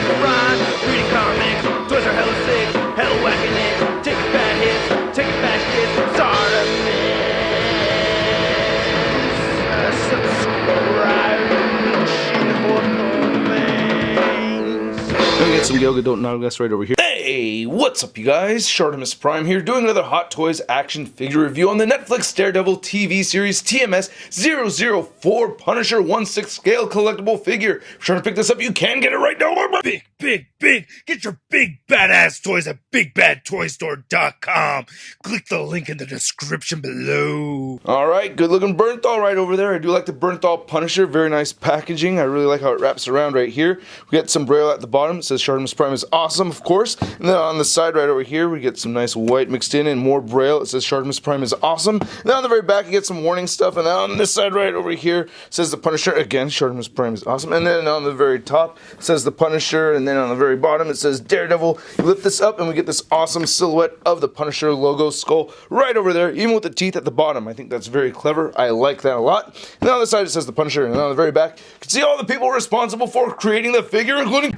watching the rhyme, reading comics, toys are hella sick, hella whacking it, taking bad hits, taking bad shits, Let me get some Yoga Don't Nautilus right over here. Hey, what's up you guys? ShartimusPrime here, doing another Hot Toys action figure review on the Netflix Daredevil TV series TMS 004 Punisher 1/6 scale collectible figure. If you're trying to pick this up, you can get it right now. Big. Get your big badass toys at BigBadToyStore.com. Click the link in the description below. Alright, good looking Bernthal right over there. I do like the Bernthal Punisher. Very nice packaging. I really like how it wraps around right here. We get some braille at the bottom. It says ShartimusPrime is awesome, of course. And then on the side right over here, we get some nice white mixed in and more braille. It says ShartimusPrime is awesome. And then on the very back, you get some warning stuff. And then on this side right over here, it says the Punisher. Again, ShartimusPrime is awesome. And then on the very top, it says the Punisher. And then on the very bottom, it says Daredevil. You lift this up and we get this awesome silhouette of the Punisher logo skull right over there, even with the teeth at the bottom. I think that's very clever. I like that a lot. And then on the side, it says the Punisher. And then on the very back, you can see all the people responsible for creating the figure, including...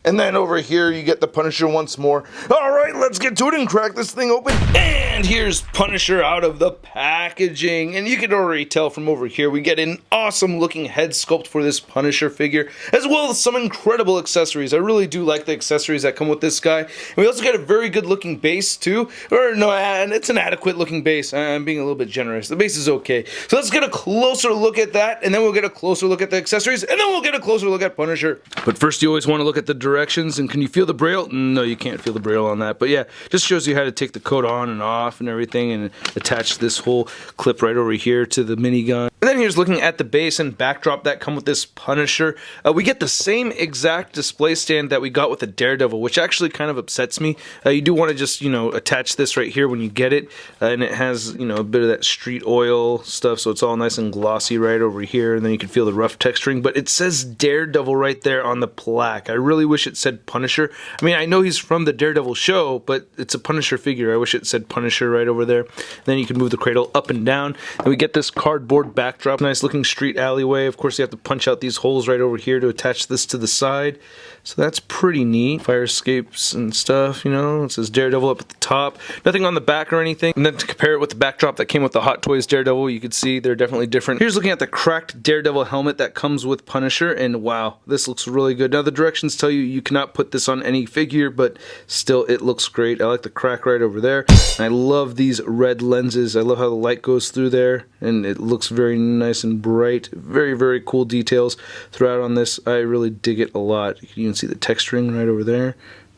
And then over here, you get the Punisher once more. Alright, let's get to it and crack this thing open. And here's Punisher out of the packaging. And you can already tell from over here, we get an awesome looking head sculpt for this Punisher figure, as well as some incredible accessories. I really do like the accessories that come with this guy. And we also get a very good looking base too. Or no, it's an adequate looking base. I'm being a little bit generous. The base is okay. So let's get a closer look at that, and then we'll get a closer look at the accessories, and then we'll get a closer look at Punisher. But first, you always want to look at the directions, and can you feel the braille? No, you can't feel the braille on that. But yeah, just shows you how to take the coat on and off and everything, and attach this whole clip right over here to the minigun. And then here's looking at the base and backdrop that come with this Punisher. We get the same exact display stand that we got with the Daredevil, which actually kind of upsets me. You do want to just, attach this right here when you get it, and it has, a bit of that street oil stuff, so it's all nice and glossy right over here, and then you can feel the rough texturing, but it says Daredevil right there on the plaque. I really wish it said Punisher. I mean, I know he's from the Daredevil show, but it's a Punisher figure. I wish it said Punisher right over there. Then you can move the cradle up and down, and we get this cardboard backdrop. Nice looking street alleyway. Of course, you have to punch out these holes right over here to attach this to the side. So that's pretty neat. Fire escapes and stuff, it says Daredevil up at the top. Nothing on the back or anything. And then to compare it with the backdrop that came with the Hot Toys Daredevil, you can see they're definitely different. Here's looking at the cracked Daredevil helmet that comes with Punisher, and wow, this looks really good. Now the directions tell you you cannot put this on any figure, but still it looks great. I like the crack right over there. And I love these red lenses. I love how the light goes through there, and it looks very nice and bright. Very, very cool details throughout on this. I really dig it a lot. You can see the texturing right over there.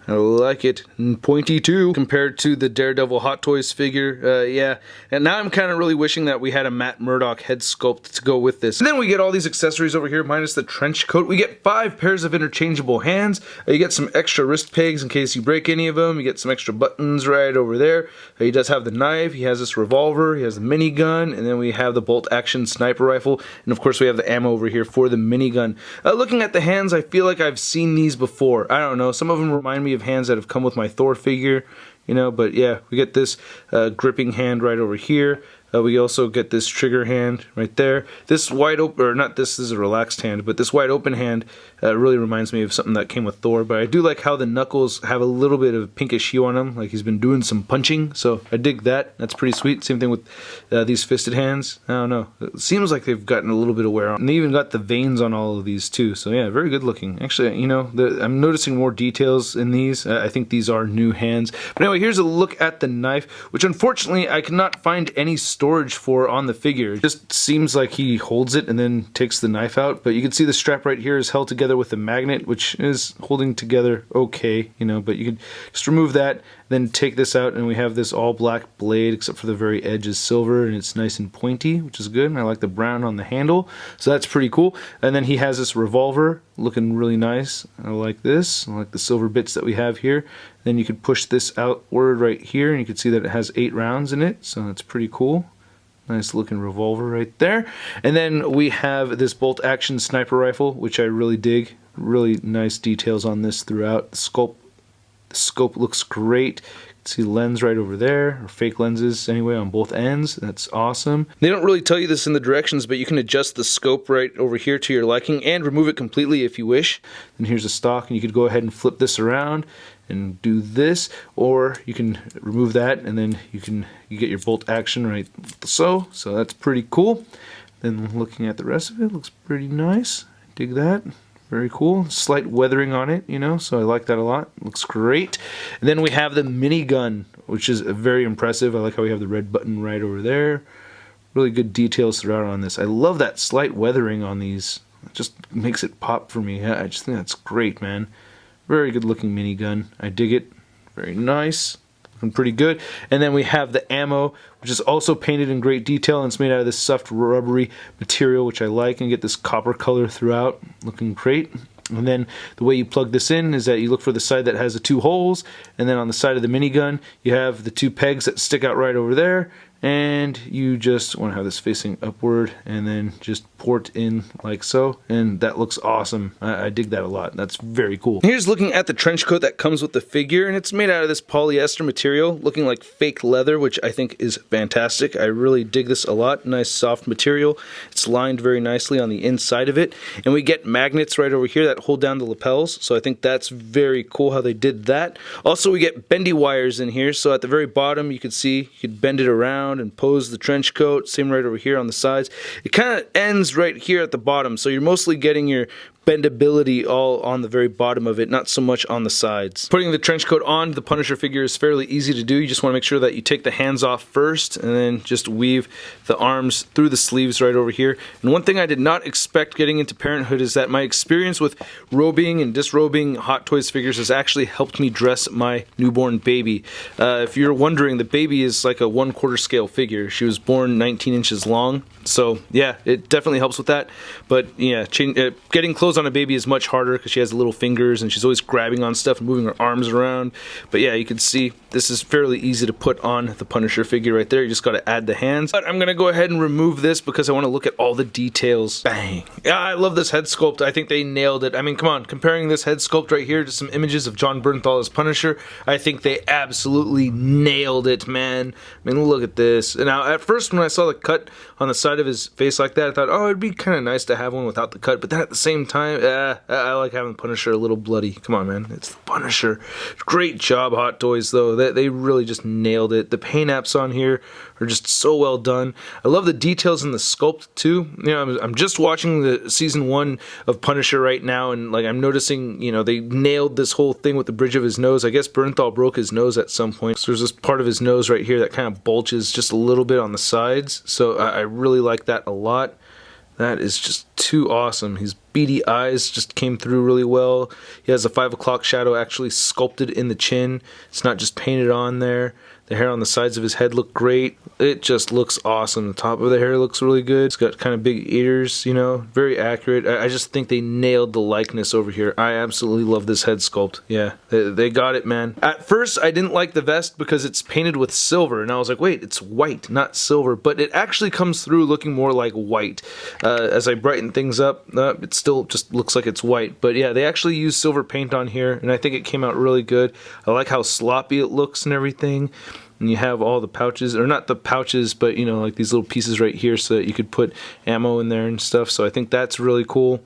I like it. And pointy too, compared to the Daredevil Hot Toys figure. Yeah. And now I'm kind of really wishing that we had a Matt Murdock head sculpt to go with this. And then we get all these accessories over here, minus the trench coat. We get 5 pairs of interchangeable hands. You get some extra wrist pegs in case you break any of them. You get some extra buttons right over there. He does have the knife. He has this revolver. He has the minigun. And then we have the bolt action sniper rifle. And of course we have the ammo over here for the minigun. Looking at the hands, I feel like I've seen these before. I don't know. Some of them remind me of hands that have come with my Thor figure, but yeah, we get this gripping hand right over here. We also get this trigger hand right there. This wide open, or not this is a relaxed hand, but this wide open hand really reminds me of something that came with Thor. But I do like how the knuckles have a little bit of pinkish hue on them, like he's been doing some punching, so I dig that. That's pretty sweet. Same thing with these fisted hands. I don't know. It seems like they've gotten a little bit of wear on. And they even got the veins on all of these too, so yeah, very good looking. Actually, I'm noticing more details in these. I think these are new hands. But anyway, here's a look at the knife, which unfortunately I cannot find any storage for on the figure. It just seems like he holds it and then takes the knife out, but you can see the strap right here is held together with a magnet, which is holding together okay, but you can just remove that, then take this out, and we have this all black blade except for the very edge is silver, and it's nice and pointy, which is good. And I like the brown on the handle, so that's pretty cool. And then he has this revolver looking really nice. I like this. I like the silver bits that we have here. Then you could push this outward right here, and you can see that it has 8 rounds in it, so that's pretty cool. Nice looking revolver right there. And then we have this bolt action sniper rifle, which I really dig. Really nice details on this throughout. The scope looks great. See the lens right over there, or fake lenses anyway on both ends. That's awesome. They don't really tell you this in the directions, but you can adjust the scope right over here to your liking and remove it completely if you wish. And here's a stock, and you could go ahead and flip this around and do this, or you can remove that and then you get your bolt action right so that's pretty cool. Then looking at the rest of it, looks pretty nice. Dig that. Very cool. Slight weathering on it, you know, so I like that a lot. Looks great. And then we have the minigun, which is very impressive. I like how we have the red button right over there. Really good details throughout on this. I love that slight weathering on these. It just makes it pop for me. I just think that's great, man. Very good looking minigun. I dig it. Very nice. Looking pretty good. And then we have the ammo, which is also painted in great detail, and it's made out of this soft rubbery material, which I like, and get this copper color throughout. Looking great. And then the way you plug this in is that you look for the side that has the 2 holes, and then on the side of the minigun you have the 2 pegs that stick out right over there, and you just want to have this facing upward and then just port in like so, and that looks awesome. I dig that a lot. That's very cool. Here's looking at the trench coat that comes with the figure, and it's made out of this polyester material looking like fake leather, which I think is fantastic. I really dig this a lot. Nice soft material. It's lined very nicely on the inside of it, and we get magnets right over here that hold down the lapels, so I think that's very cool how they did that. Also, we get bendy wires in here, so at the very bottom you can see you could bend it around and pose the trench coat. Same right over here on the sides. It kind of ends right here at the bottom, so you're mostly getting your bendability all on the very bottom of it, not so much on the sides. Putting the trench coat on the Punisher figure is fairly easy to do. You just want to make sure that you take the hands off first and then just weave the arms through the sleeves right over here. And one thing I did not expect getting into parenthood is that my experience with robing and disrobing Hot Toys figures has actually helped me dress my newborn baby. If you're wondering, the baby is like a 1/4 scale figure. She was born 19 inches long, so yeah, it definitely helps with that. But yeah, getting clothes on a baby is much harder because she has little fingers and she's always grabbing on stuff and moving her arms around. But yeah, you can see this is fairly easy to put on the Punisher figure right there. You just got to add the hands. But I'm going to go ahead and remove this because I want to look at all the details. Bang. Yeah, I love this head sculpt. I think they nailed it. I mean, come on, comparing this head sculpt right here to some images of Jon Bernthal as Punisher, I think they absolutely nailed it, man. I mean, look at this. Now, at first when I saw the cut on the side of his face like that, I thought, oh, it'd be kind of nice to have one without the cut. But then at the same time, I like having Punisher a little bloody. Come on, man. It's the Punisher. Great job, Hot Toys, though. They really just nailed it. The paint apps on here are just so well done. I love the details in the sculpt, too. You know, I'm just watching the season 1 of Punisher right now, and like I'm noticing, you know, they nailed this whole thing with the bridge of his nose. I guess Bernthal broke his nose at some point. So there's this part of his nose right here that kind of bulges just a little bit on the sides. So I really like that a lot. That is just too awesome. His beady eyes just came through really well. He has a 5 o'clock shadow actually sculpted in the chin. It's not just painted on there. The hair on the sides of his head look great. It just looks awesome. The top of the hair looks really good. It's got kind of big ears, you know, very accurate. I just think they nailed the likeness over here. I absolutely love this head sculpt. Yeah, they got it, man. At first, I didn't like the vest because it's painted with silver, and I was like, wait, it's white, not silver. But it actually comes through looking more like white. As I brighten things up, it still just looks like it's white. But yeah, they actually used silver paint on here, and I think it came out really good. I like how sloppy it looks and everything. And you have all the pouches, or not the pouches, but you know, like these little pieces right here so that you could put ammo in there and stuff. So I think that's really cool.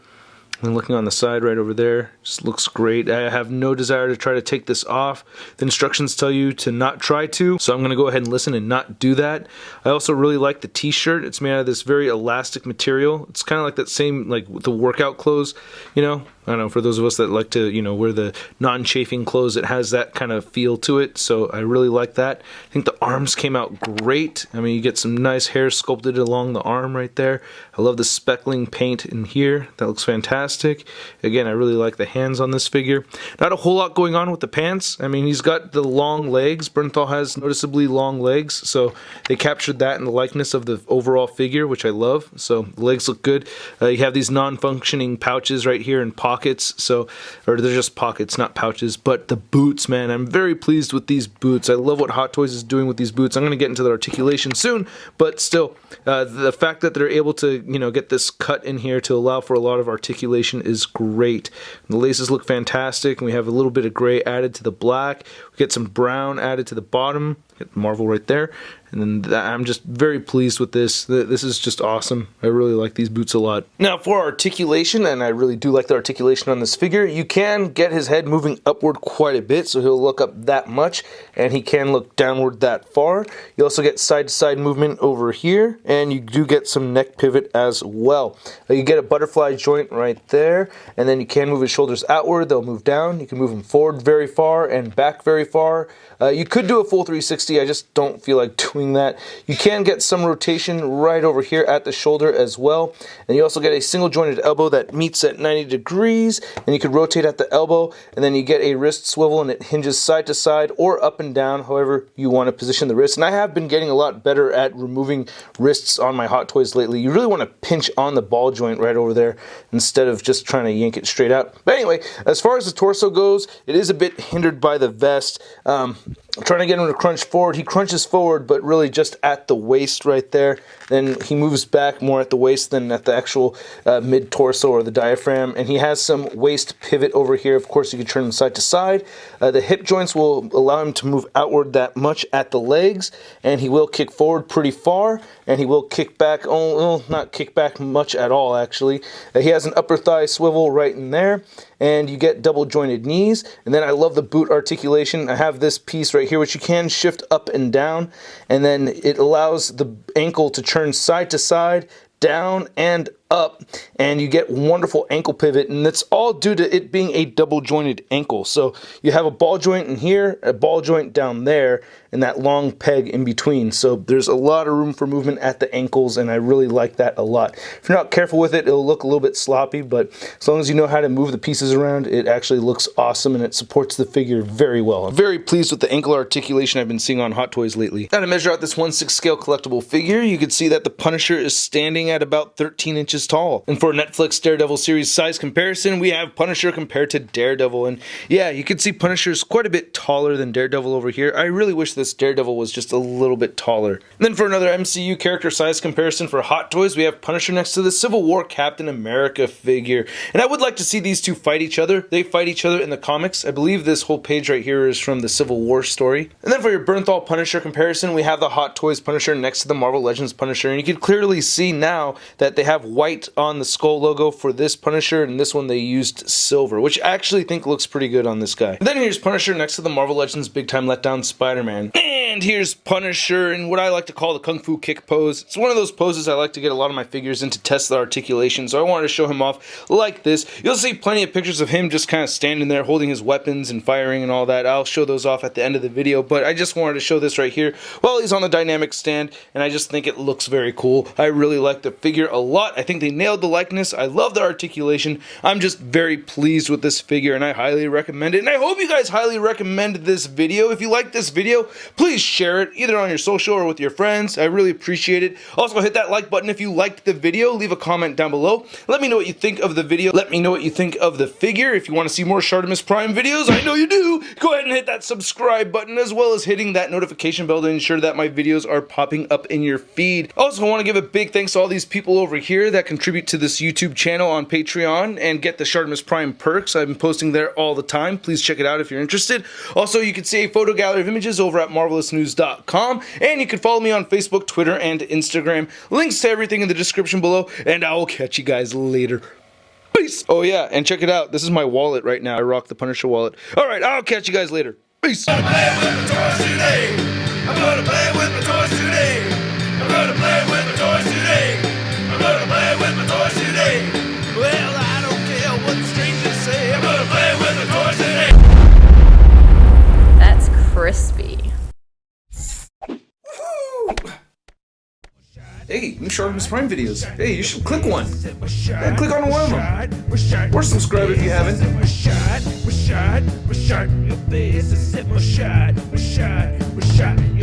And looking on the side right over there, just looks great. I have no desire to try to take this off. The instructions tell you to not try to, so I'm going to go ahead and listen and not do that. I also really like the t-shirt. It's made out of this very elastic material. It's kind of like that same, like with the workout clothes, you know. I don't know, for those of us that like to, you know, wear the non-chafing clothes, it has that kind of feel to it, so I really like that. I think the arms came out great. I mean, you get some nice hair sculpted along the arm right there. I love the speckling paint in here. That looks fantastic. Again, I really like the hands on this figure. Not a whole lot going on with the pants. I mean, he's got the long legs. Bernthal has noticeably long legs, so they captured that in the likeness of the overall figure, which I love. So the legs look good. You have these non-functioning pouches right here and pockets pockets, or they're just pockets, not pouches. But the boots, man, I'm very pleased with these boots. I love what Hot Toys is doing with these boots. I'm going to get into the articulation soon, but still, the fact that they're able to, you know, get this cut in here to allow for a lot of articulation is great. The laces look fantastic, and we have a little bit of gray added to the black. We get some brown added to the bottom. Get Marvel right there. And then I'm just very pleased with this. This is just awesome. I really like these boots a lot. Now for articulation, and I really do like the articulation on this figure, you can get his head moving upward quite a bit, so he'll look up that much, and he can look downward that far. You also get side-to-side movement over here, and you do get some neck pivot as well. You get a butterfly joint right there, and then you can move his shoulders outward. They'll move down. You can move them forward very far and back very far. You could do a full 360. I just don't feel like doing that. You can get some rotation right over here at the shoulder as well, and you also get a single jointed elbow that meets at 90 degrees, and you can rotate at the elbow, and then you get a wrist swivel, and it hinges side to side or up and down, however you want to position the wrist. And I have been getting a lot better at removing wrists on my Hot Toys lately. You really want to pinch on the ball joint right over there instead of just trying to yank it straight out. But anyway, as far as the torso goes, it is a bit hindered by the vest. I'm trying to get him to crunch forward. He crunches forward, but really just at the waist right there. Then he moves back more at the waist than at the actual mid-torso or the diaphragm. And he has some waist pivot over here. Of course, you can turn him side to side. The hip joints will allow him to move outward that much at the legs. And he will kick forward pretty far. And he will kick back, not kick back much at all, actually. He has an upper thigh swivel right in there. And you get double jointed knees. And then I love the boot articulation. I have this piece right here which you can shift up and down, and then it allows the ankle to turn side to side, down and up, and you get wonderful ankle pivot, and that's all due to it being a double jointed ankle. So you have a ball joint in here, a ball joint down there, and that long peg in between. So there's a lot of room for movement at the ankles, and I really like that a lot. If you're not careful with it, it'll look a little bit sloppy, but as long as you know how to move the pieces around, it actually looks awesome, and it supports the figure very well. I'm very pleased with the ankle articulation I've been seeing on Hot Toys lately. Now to measure out this 1/6 scale collectible figure, you can see that the Punisher is standing at about 13 inches tall. And for a Netflix Daredevil series size comparison, we have Punisher compared to Daredevil. And yeah, you can see Punisher's quite a bit taller than Daredevil over here. I really wish this Daredevil was just a little bit taller. And then for another MCU character size comparison for Hot Toys, we have Punisher next to the Civil War Captain America figure. And I would like to see these two fight each other. They fight each other in the comics. I believe this whole page right here is from the Civil War story. And then for your Bernthal Punisher comparison, we have the Hot Toys Punisher next to the Marvel Legends Punisher. And you can clearly see now that they have white on the skull logo for this Punisher, and this one they used silver, which I actually think looks pretty good on this guy. And then here's Punisher next to the Marvel Legends Big Time Letdown Spider-Man. And here's Punisher in what I like to call the Kung Fu Kick pose. It's one of those poses I like to get a lot of my figures in to test the articulation, so I wanted to show him off like this. You'll see plenty of pictures of him just kind of standing there holding his weapons and firing and all that. I'll show those off at the end of the video, but I just wanted to show this right here while he's on the dynamic stand, and I just think it looks very cool. I really like the figure a lot. I think they nailed the likeness. I love the articulation. I'm just very pleased with this figure, and I highly recommend it. And I hope you guys highly recommend this video. If you like this video, please share it either on your social or with your friends. I really appreciate it. Also, hit that like button if you liked the video. Leave a comment down below. Let me know what you think of the video. Let me know what you think of the figure. If you want to see more ShartimusPrime videos, I know you do, go ahead and hit that subscribe button, as well as hitting that notification bell to ensure that my videos are popping up in your feed. Also, I want to give a big thanks to all these people over here that contribute to this YouTube channel on Patreon and get the ShartimusPrime perks. I've been posting there all the time. Please check it out if you're interested. Also, you can see a photo gallery of images over at marvelousnews.com, and you can follow me on Facebook, Twitter, and Instagram. Links to everything in the description below, and I will catch you guys later. Peace! Oh yeah, and check it out. This is my wallet right now. I rock the Punisher wallet. Alright, I'll catch you guys later. Peace! I'm gonna play with my toys today. I'm gonna play with my toys today. I'm gonna play with my toys today. I'm gonna play with my toys today. Well, I don't care what the strangers say. I'm gonna play with my toys today. That's crispy. Hey, new ShartimusPrime videos. Hey, you should click one. Yeah, click on one of them. Or subscribe if you haven't. We're shot in your face. I said we're shot in your